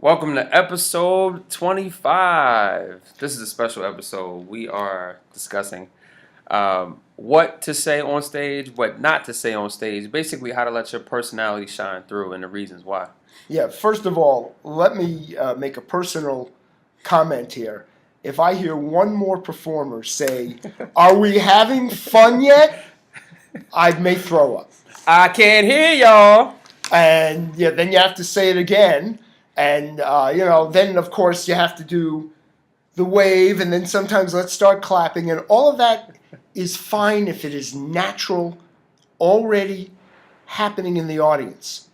Welcome to episode 25. This is a special episode. We are discussing what to say on stage, what not to say on stage, basically how to let your personality shine through and the reasons why. Yeah, first of all, let me make a personal comment here. If I hear one more performer say, "Are we having fun yet?" I may throw up. I can't hear y'all. And yeah, then you have to say it again. And, then of course you have to do the wave, and then sometimes let's start clapping. And all of that is fine if it is natural, already happening in the audience.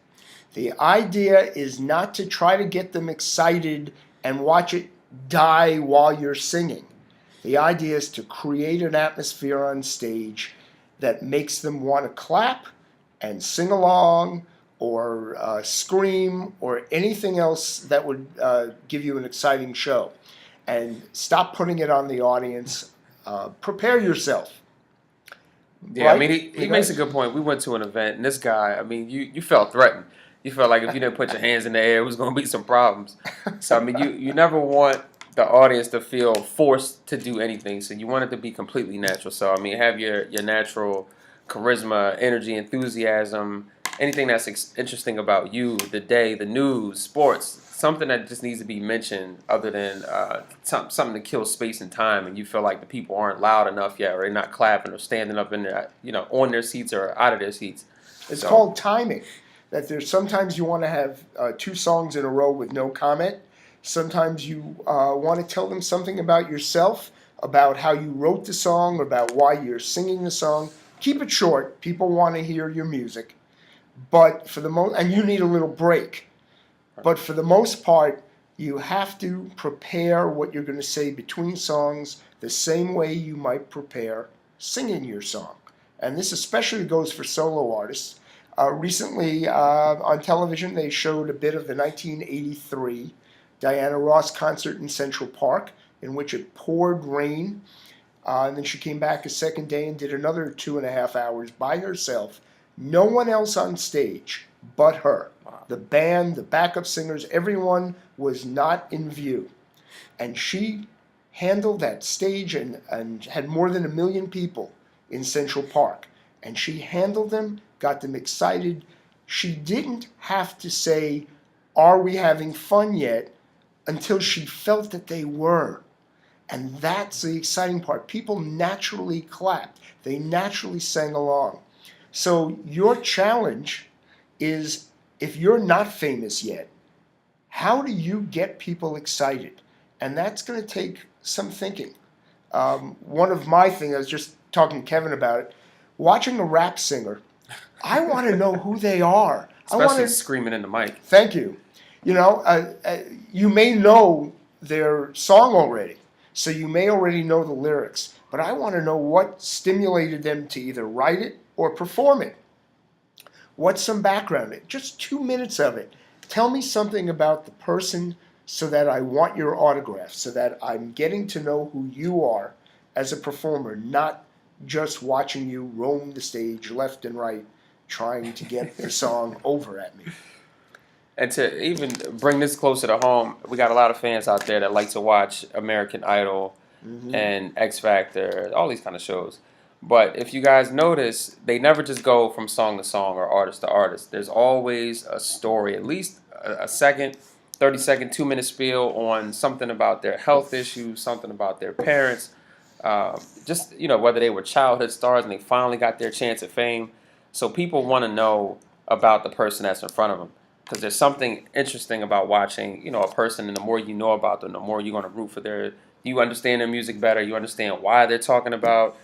The idea is not to try to get them excited and watch it die while you're singing. The idea is to create an atmosphere on stage that makes them want to clap and sing along or scream or anything else that would give you an exciting show. And stop putting it on the audience. Prepare yourself. Yeah, Right? I mean, he makes a good point. We went to an event, and this guy, I mean, you felt threatened. You felt like if you didn't put your hands in the air, it was going to be some problems. So, I mean, you never want the audience to feel forced to do anything. So, you want it to be completely natural. So, I mean, have your natural charisma, energy, enthusiasm, anything that's interesting about you, the day, the news, sports, something that just needs to be mentioned other than something to kill space and time, and you feel like the people aren't loud enough yet, or they're not clapping or standing up in their, on their seats or out of their seats. It's So, called timing. That there's sometimes you want to have two songs in a row with no comment. Sometimes you want to tell them something about yourself, about how you wrote the song, about why you're singing the song. Keep it short. People want to hear your music, but for the and you need a little break. But for the most part, you have to prepare what you're going to say between songs the same way you might prepare singing your song. And this especially goes for solo artists. Recently on television, they showed a bit of the 1983 Diana Ross concert in Central Park, in which it poured rain. And then she came back a second day and did another 2.5 hours by herself. No one else on stage but her. The band, the backup singers, everyone was not in view. And she handled that stage and had more than 1 million people in Central Park. And she handled them, got them excited. She didn't have to say, "Are we having fun yet?" until she felt that they were. And that's the exciting part. People naturally clapped. They naturally sang along. So your challenge is, if you're not famous yet, how do you get people excited? And that's going to take some thinking. One of my things, I was just talking to Kevin about it, watching a rap singer, I want to know who they are. especially screaming in the mic. Thank you. You may know their song already, so you may already know the lyrics, but I want to know what stimulated them to either write it or perform it. What's some background? Just 2 minutes of it. Tell me something about the person so that I want your autograph, so that I'm getting to know who you are as a performer, not just watching you roam the stage left and right, trying to get the song over at me. And to even bring this closer to home, we got a lot of fans out there that like to watch American Idol and X Factor, all these kind of shows. But if you guys notice, they never just go from song to song or artist to artist. There's always a story, at least a second, 30-second, 2-minute spiel on something about their health issues, something about their parents, just, whether they were childhood stars and they finally got their chance at fame. So people want to know about the person that's in front of them. Because there's something interesting about watching, a person, and the more you know about them, the more you're going to root for you understand their music better, you understand why they're talking about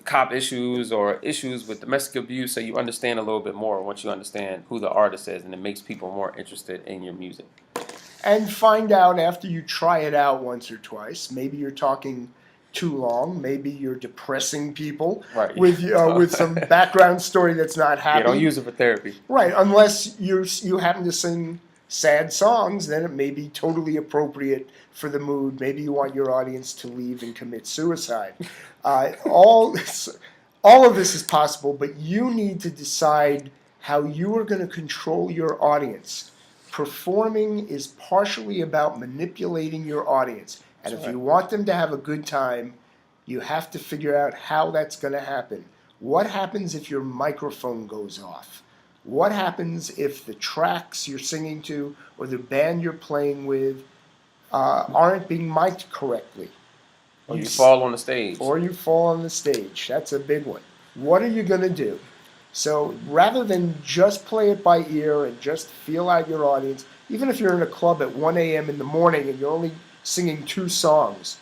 cop issues or issues with domestic abuse, so you understand a little bit more once you understand who the artist is, and it makes people more interested in your music. And find out after you try it out once or twice. Maybe you're talking too long. Maybe you're depressing people Right. with some background story that's not happy. Yeah, don't use it for therapy. Right, unless you happen to sing sad songs, then it may be totally appropriate for the mood. Maybe you want your audience to leave and commit suicide. All of this is possible, but you need to decide how you are going to control your audience. Performing is partially about manipulating your audience. And That's if you right. want them to have a good time, you have to figure out how that's going to happen. What happens if your microphone goes off? What happens if the tracks you're singing to or the band you're playing with aren't being mic'd correctly? Or you fall on the stage. Or you fall on the stage. That's a big one. What are you going to do? So rather than just play it by ear and just feel out your audience, even if you're in a club at 1 a.m. in the morning and you're only singing 2 songs,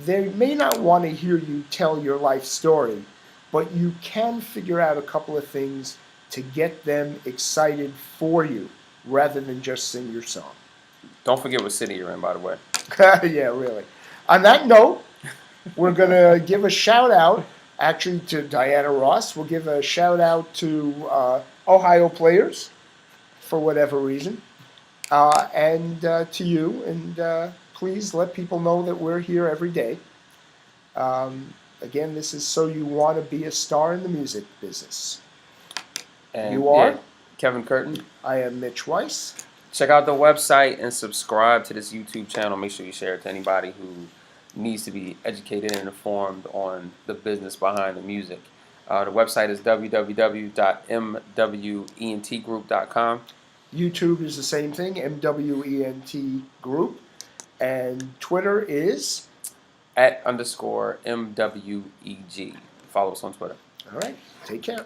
they may not want to hear you tell your life story, but you can figure out a couple of things to get them excited for you rather than just sing your song. Don't forget what city you're in, by the way. Yeah, really. On that note, we're going to give a shout out actually to Diana Ross. We'll give a shout out to Ohio players for whatever reason, and to you. And please let people know that we're here every day. Again, this is So You Want to Be a Star in the Music Business. And You are? yeah, Kevin Curtin. I am Mitch Weiss. Check out the website and subscribe to this YouTube channel. Make sure you share it to anybody who needs to be educated and informed on the business behind the music. The website is www.MWEntGroup.com. YouTube is the same thing, MWEntGroup. And Twitter is? @_MWEG. Follow us on Twitter. All right. Take care.